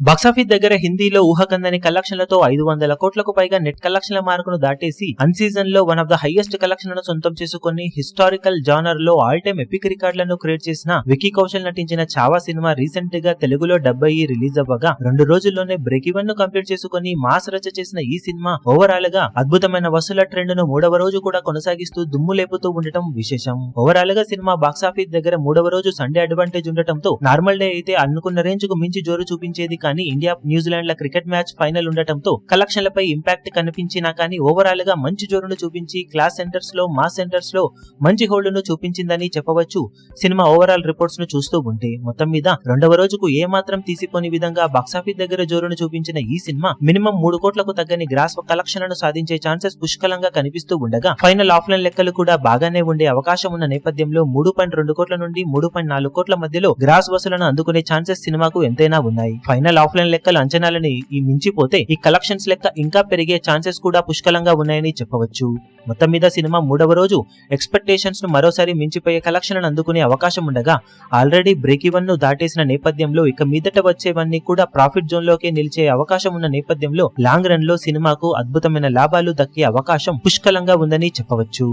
Box office దగ్గర హిందీలో ఊహకందని కలెక్షన్లతో 500 కోట్లకు పైగా నెట్ కలెక్షన్ల మార్కును దాటేసి అన్ సీజన్ లో వన్ ఆఫ్ ద హైయెస్ట్ కలెక్షన్లను సొంతం చేసుకుని హిస్టారికల్ జానర్ లో ఆల్ టైమ్ ఎపిక్ రికార్డులను క్రియేట్ చేసిన వికీ కౌశల్ నటించిన చావా సినిమా రీసెంట్ గా తెలుగులో డబ్ అయ్యి రిలీజ్ అవ్వగా 2 రోజుల్లోనే బ్రేక్ ఈవెన్ ను కంప్లీట్ చేసుకుని మాస్ రచ చేసిన ఈ సినిమా ఓవరాల్ గా అద్భుతమైన వసూల ట్రెండ్ ను 3వ రోజు కూడా కొనసాగిస్తూ దుమ్ము లేపుతూ ఉండటం విశేషం. ఓవరాల్ గా సినిమా బాక్సాఫీస్ దగ్గర 3వ రోజు సండే అడ్వాంటేజ్ ఉండటంతో నార్మల్ డే అయితే అనుకున్న రేంజ్ కు మించి జోరు చూపించేది కానీ ఇండియా న్యూజిలాండ్ ల క్రికెట్ మ్యాచ్ ఫైనల్ ఉండటంతో కలెక్షన్లపై ఇంపాక్ట్ కనిపించినా కానీ ఓవరాల్ గా మంచి జోరును చూపించి క్లాస్ సెంటర్స్ లో మాస్ సెంటర్స్ లో మంచి హోల్డ్ ను చూపించిందని చెప్పవచ్చు. సినిమా ఓవరాల్ రిపోర్ట్స్ ను చూస్తూ ఉంటే మొత్తం మీద 2వ రోజుకు ఏ మాత్రం తీసిపోని విధంగా బాక్సాఫీస్ దగ్గర జోరును చూపించిన ఈ సినిమా మినిమం 3 కోట్లకు తగ్గని గ్రాస్ కలెక్షన్లను సాధించే ఛాన్సెస్ పుష్కలంగా కనిపిస్తూ ఉండగా ఫైనల్ ఆఫ్లైన్ లెక్కలు కూడా బాగానే ఉండే అవకాశం ఉన్న నేపథ్యంలో 3.2 కోట్ల నుండి 3.4 కోట్ల మధ్యలో గ్రాస్ వసూలను అందుకునే ఛాన్సెస్ సినిమాకు ఎంతైనా ఉన్నాయి. ఫైనల్ ఆఫ్లైన్ లెక్కల అంచనాలని మించిపోతే ఈ కలెక్షన్స్ లెక్క ఇంకా పెరిగే ఛాన్సెస్ కూడా పుష్కలంగా ఉన్నాయని చెప్పవచ్చు. మొత్తం మీద సినిమా 3వ రోజు ఎక్స్పెక్టేషన్స్ ను మరోసారి మించిపోయే కలెక్షన్లను అందుకునే అవకాశం ఉండగా ఆల్రెడీ బ్రేక్ ఈవెన్ ను దాటేసిన నేపథ్యంలో ఇక మీదట వచ్చేవన్నీ కూడా ప్రాఫిట్ జోన్ లోకే నిలిచే అవకాశం ఉన్న నేపథ్యంలో లాంగ్ రన్ లో సినిమాకు అద్భుతమైన లాభాలు దక్కే అవకాశం పుష్కలంగా ఉందని చెప్పవచ్చు.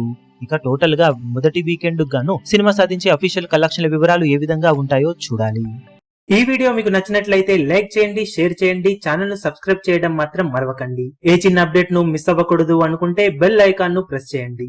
ఇక టోటల్ గా మొదటి వీకెండ్ గాను సినిమా సాధించే అఫీషియల్ కలెక్షన్ల వివరాలు ఏ విధంగా ఉంటాయో చూడాలి. ఈ వీడియో మీకు నచ్చినట్లయితే లైక్ చేయండి, షేర్ చేయండి, ఛానల్ ను సబ్స్క్రైబ్ చేయడం మాత్రం మరవకండి. ఏ చిన్న అప్డేట్ ను మిస్ అవ్వకూడదు అనుకుంటే బెల్ ఐకాన్ ను ప్రెస్ చేయండి.